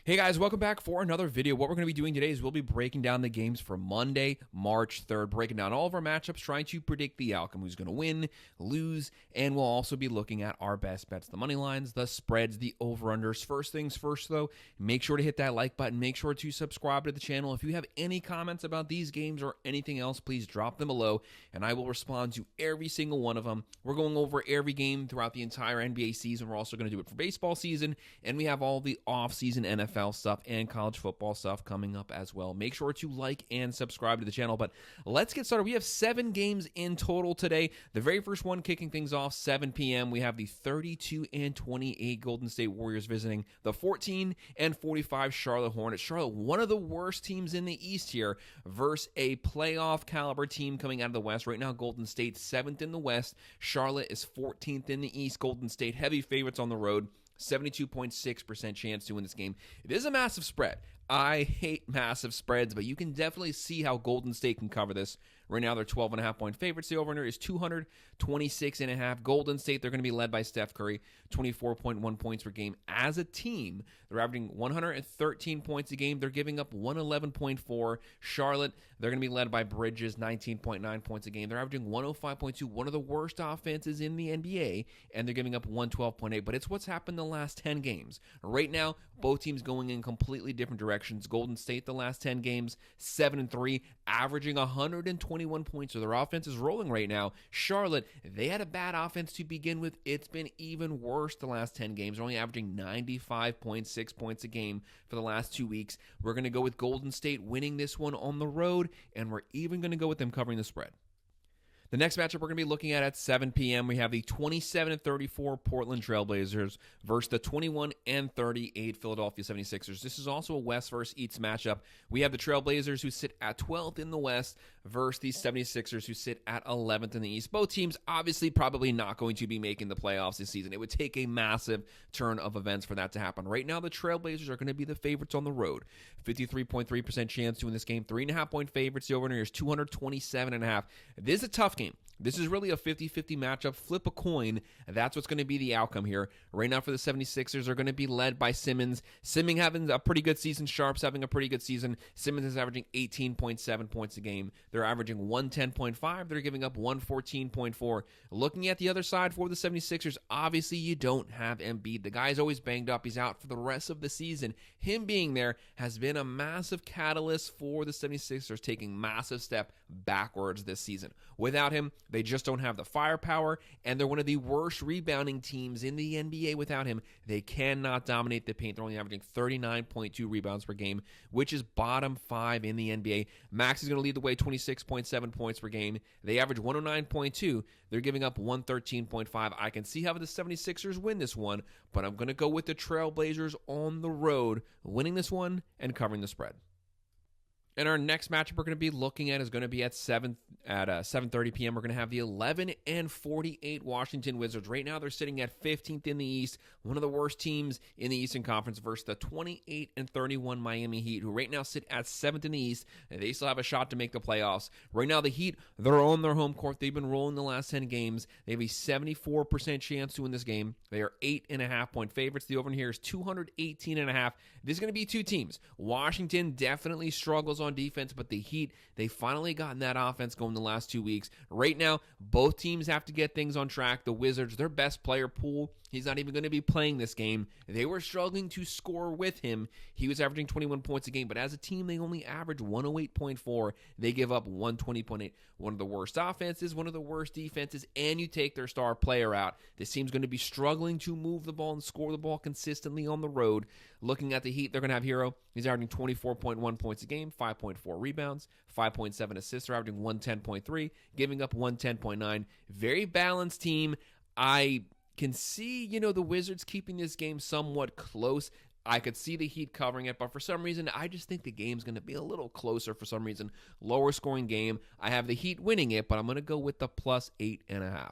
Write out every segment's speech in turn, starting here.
Hey guys, welcome back for another video. What we're going to be doing today is we'll be breaking down the games for Monday, March 3rd, breaking down all of our matchups, trying to predict the outcome, who's going to win, lose, and we'll also be looking at our best bets, the money lines, the spreads, the over-unders. First things first, though, make sure to hit that like button. Make sure to subscribe to the channel. If you have any comments about these games or anything else, please drop them below, and I will respond to every single one of them. We're going over every game throughout the entire NBA season. We're also going to do it for baseball season, and we have all the off-season NFL stuff and college football stuff coming up as well. Make sure to like and subscribe to the channel, but let's get started. We have 7 games in total today. The very first one kicking things off 7 p.m. We have the 32-28 Golden State Warriors visiting the 14-45 Charlotte Hornets. Charlotte, one of the worst teams in the East here, versus a playoff caliber team coming out of the West. Right now, Golden State 7th in the West. Charlotte is 14th in the East. Golden State heavy favorites on the road. 72.6% chance to win this game. It is a massive spread. I hate massive spreads, but you can definitely see how Golden State can cover this. Right now, they're 12.5-point favorites. The over-under is 226.5. Golden State, they're going to be led by Steph Curry, 24.1 points per game. As a team, they're averaging 113 points a game. They're giving up 111.4. Charlotte, they're going to be led by Bridges, 19.9 points a game. They're averaging 105.2, one of the worst offenses in the NBA, and they're giving up 112.8. But it's what's happened the last 10 games. Right now, both teams going in completely different directions. Golden State, the last 10 games, 7-3, averaging 121 points. So their offense is rolling right now. Charlotte, they had a bad offense to begin with. It's been even worse the last 10 games. They're only averaging 95.6 points a game for the last 2 weeks. We're going to go with Golden State winning this one on the road, and we're even going to go with them covering the spread. The next matchup we're going to be looking at 7 p.m. We have the 27-34 Portland Trailblazers versus the 21-38 Philadelphia 76ers. This is also a West versus East matchup. We have the Trailblazers who sit at 12th in the West versus the 76ers who sit at 11th in the East. Both teams obviously probably not going to be making the playoffs this season. It would take a massive turn of events for that to happen. Right now, the Trailblazers are going to be the favorites on the road. 53.3% chance to win this game. 3.5-point favorites. The over-under is 227.5. This is a tough game. This is really a 50-50 matchup. Flip a coin. That's what's going to be the outcome here. Right now for the 76ers are going to be led by Simmons. Simmons having a pretty good season. Sharp's having a pretty good season. Simmons is averaging 18.7 points a game. They're averaging 110.5. They're giving up 114.4. Looking at the other side for the 76ers, obviously you don't have Embiid. The guy's always banged up. He's out for the rest of the season. Him being there has been a massive catalyst for the 76ers taking massive step backwards this season. Without him, they just don't have the firepower, and they're one of the worst rebounding teams in the NBA without him. They cannot dominate the paint. They're only averaging 39.2 rebounds per game, which is bottom 5 in the NBA. Max is going to lead the way, 26.7 points per game. They average 109.2. They're giving up 113.5. I can see how the 76ers win this one, but I'm going to go with the Trailblazers on the road, winning this one and covering the spread. And our next matchup we're going to be looking at is going to be at 7:30 p.m. We're going to have the 11-48 Washington Wizards. Right now they're sitting at 15th in the East, one of the worst teams in the Eastern Conference, versus the 28-31 Miami Heat, who right now sit at 7th in the East, and they still have a shot to make the playoffs. Right now the Heat, they're on their home court. They've been rolling the last 10 games. They have a 74% chance to win this game. They are 8.5-point favorites. The over here is 218.5. This is going to be two teams. Washington definitely struggles on defense, but the Heat, they finally gotten that offense going the last 2 weeks. Right now, both teams have to get things on track. The Wizards, their best player Poole, he's not even going to be playing this game. They were struggling to score with him. He was averaging 21 points a game, but as a team, they only average 108.4. They give up 120.8. One of the worst offenses, one of the worst defenses, and you take their star player out. This team's going to be struggling to move the ball and score the ball consistently on the road. Looking at the Heat, they're going to have Hero. He's averaging 24.1 points a game, 5.4 rebounds, 5.7 assists. They're averaging 110.3, giving up 110.9. Very balanced team. I can see, the Wizards keeping this game somewhat close. I could see the Heat covering it, but for some reason, I just think the game's going to be a little closer for some reason. Lower scoring game. I have the Heat winning it, but I'm going to go with the plus 8.5.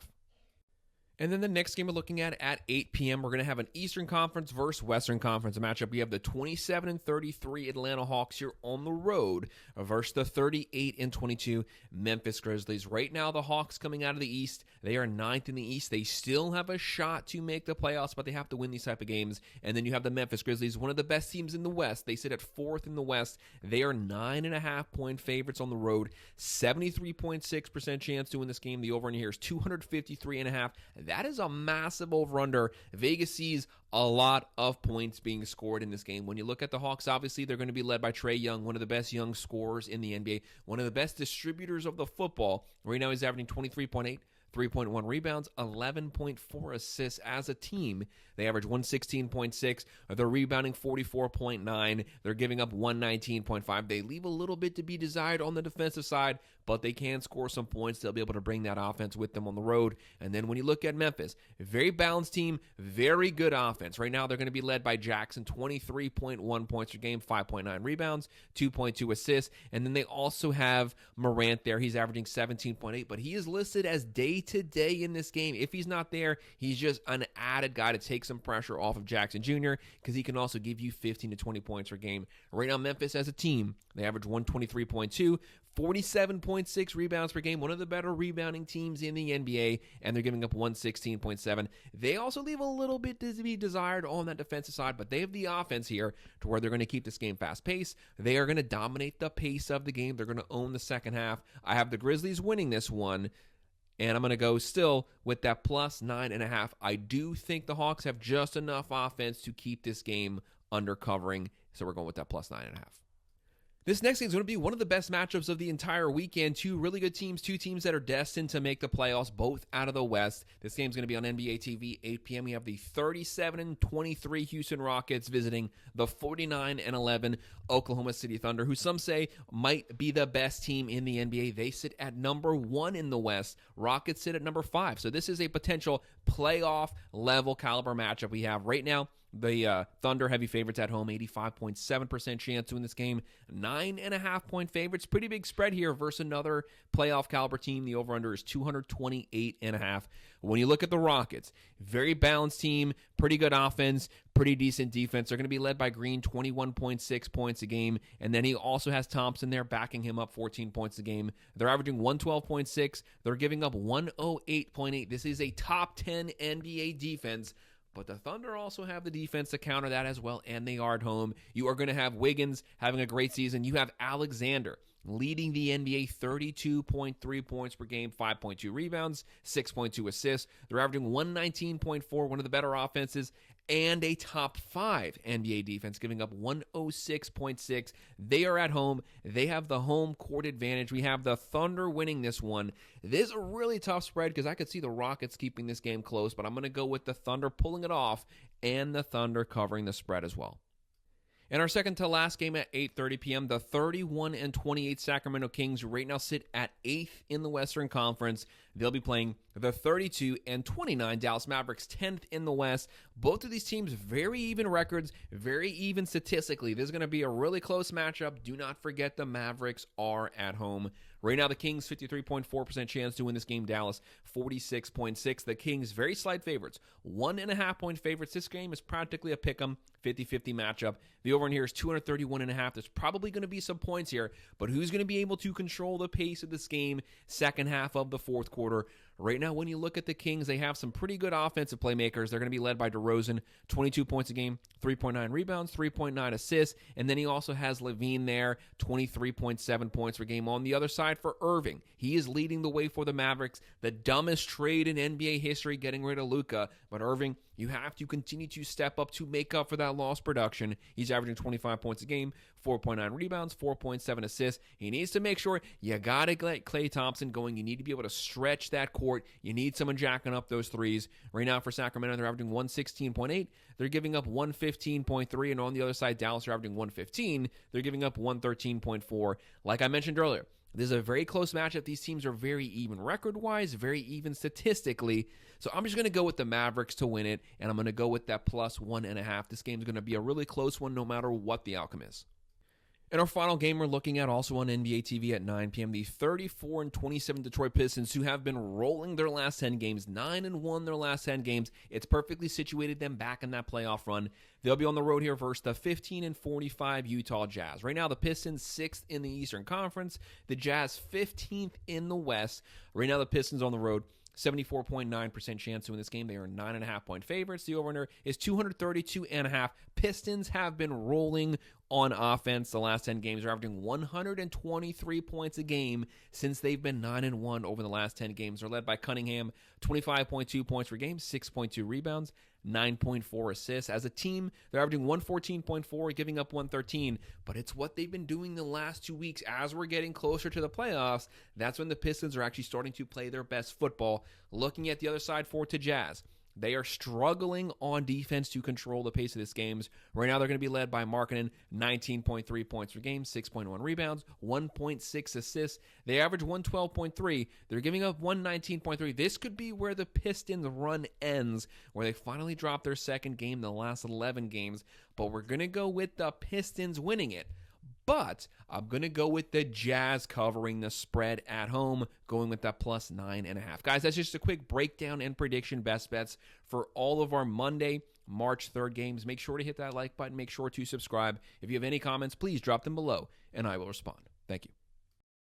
And then the next game we're looking at 8 p.m., we're going to have an Eastern Conference versus Western Conference matchup. We have the 27-33 Atlanta Hawks here on the road versus the 38-22 Memphis Grizzlies. Right now, the Hawks coming out of the East, they are 9th in the East. They still have a shot to make the playoffs, but they have to win these type of games. And then you have the Memphis Grizzlies, one of the best teams in the West. They sit at 4th in the West. They are 9.5-point favorites on the road. 73.6% chance to win this game. The over-under here is 253.5. That is a massive over-under. Vegas sees a lot of points being scored in this game. When you look at the Hawks, obviously they're going to be led by Trae Young, one of the best young scorers in the NBA, one of the best distributors of the football. Right now he's averaging 23.8. 3.1 rebounds, 11.4 assists as a team. They average 116.6. They're rebounding 44.9. They're giving up 119.5. They leave a little bit to be desired on the defensive side, but they can score some points. They'll be able to bring that offense with them on the road. And then when you look at Memphis, very balanced team, very good offense. Right now they're going to be led by Jackson, 23.1 points per game, 5.9 rebounds, 2.2 assists. And then they also have Morant there. He's averaging 17.8, but he is listed as day-to-day in this game. If he's not there, he's just an added guy to take some pressure off of Jackson Jr. because he can also give you 15 to 20 points per game. Right now, Memphis as a team, they average 123.2, 47.6 rebounds per game, one of the better rebounding teams in the NBA, and they're giving up 116.7. They also leave a little bit to be desired on that defensive side, but they have the offense here to where they're going to keep this game fast-paced. They are going to dominate the pace of the game. They're going to own the second half. I have the Grizzlies winning this one, and I'm going to go still with that plus 9.5. I do think the Hawks have just enough offense to keep this game under covering, so we're going with that plus 9.5. This next game is going to be one of the best matchups of the entire weekend. Two really good teams, two teams that are destined to make the playoffs, both out of the West. This game is going to be on NBA TV, 8 p.m. We have the 37-23 Houston Rockets visiting the 49-11 Oklahoma City Thunder, who some say might be the best team in the NBA. They sit at number 1 in the West. Rockets sit at number 5. So this is a potential playoff-level caliber matchup we have right now. The Thunder heavy favorites at home, 85.7% chance to win this game. 9.5-point favorites. Pretty big spread here versus another playoff caliber team. The over-under is 228.5. When you look at the Rockets, very balanced team, pretty good offense, pretty decent defense. They're going to be led by Green, 21.6 points a game. And then he also has Thompson there backing him up 14 points a game. They're averaging 112.6. They're giving up 108.8. This is a top 10 NBA defense. But the Thunder also have the defense to counter that as well, and they are at home. You are going to have Wiggins having a great season. You have Alexander leading the NBA, 32.3 points per game, 5.2 rebounds, 6.2 assists. They're averaging 119.4, one of the better offenses, and a top 5 NBA defense, giving up 106.6. They are at home. They have the home court advantage. We have the Thunder winning this one. This is a really tough spread because I could see the Rockets keeping this game close, but I'm going to go with the Thunder pulling it off and the Thunder covering the spread as well. In our second to last game at 8:30 p.m., the 31-28 Sacramento Kings right now sit at 8th in the Western Conference. They'll be playing the 32-29 Dallas Mavericks, 10th in the West. Both of these teams, very even records, very even statistically. This is going to be a really close matchup. Do not forget the Mavericks are at home. Right now, the Kings, 53.4% chance to win this game. Dallas, 46.6%. The Kings, very slight favorites. 1.5-point favorites. This game is practically a pick'em, 50-50 matchup. The over in here is 231.5. There's probably going to be some points here, but who's going to be able to control the pace of this game second half of the fourth quarter? Right now, when you look at the Kings, they have some pretty good offensive playmakers. They're going to be led by DeRozan, 22 points a game, 3.9 rebounds, 3.9 assists, and then he also has Levine there, 23.7 points per game. On the other side for Irving, he is leading the way for the Mavericks, the dumbest trade in NBA history, getting rid of Luka. But Irving, you have to continue to step up to make up for that lost production. He's averaging 25 points a game, 4.9 rebounds, 4.7 assists. He needs to make sure you got to get Klay Thompson going. You need to be able to stretch that court. You need someone jacking up those threes. Right now for Sacramento, they're averaging 116.8. They're giving up 115.3. And on the other side, Dallas are averaging 115. They're giving up 113.4. Like I mentioned earlier, this is a very close matchup. These teams are very even record-wise, very even statistically. So I'm just going to go with the Mavericks to win it, and I'm going to go with that plus 1.5. This game's going to be a really close one no matter what the outcome is. And our final game we're looking at also on NBA TV at 9 p.m. The 34-27 Detroit Pistons, who have been rolling their last 10 games, 9-1 their last 10 games. It's perfectly situated them back in that playoff run. They'll be on the road here versus the 15-45 Utah Jazz. Right now, the Pistons 6th in the Eastern Conference, the Jazz 15th in the West. Right now, the Pistons on the road. 74.9% chance to win this game. They are 9.5-point favorites. The over-under is 232.5. Pistons have been rolling on offense. The last 10 games are averaging 123 points a game since they've been 9-1 over the last 10 games. They're led by Cunningham, 25.2 points per game, 6.2 rebounds, 9.4 assists. As a team, they're averaging 114.4, giving up 113. But it's what they've been doing the last 2 weeks. As we're getting closer to the playoffs, that's when the Pistons are actually starting to play their best football. Looking at the other side for the Jazz, they are struggling on defense to control the pace of this games. Right now, they're going to be led by Markkanen, 19.3 points per game, 6.1 rebounds, 1.6 assists. They average 112.3. They're giving up 119.3. This could be where the Pistons' run ends, where they finally drop their second game in the last 11 games. But we're going to go with the Pistons winning it. But I'm going to go with the Jazz covering the spread at home, going with that plus 9.5. Guys, that's just a quick breakdown and prediction best bets for all of our Monday, March 3rd games. Make sure to hit that like button. Make sure to subscribe. If you have any comments, please drop them below, and I will respond. Thank you.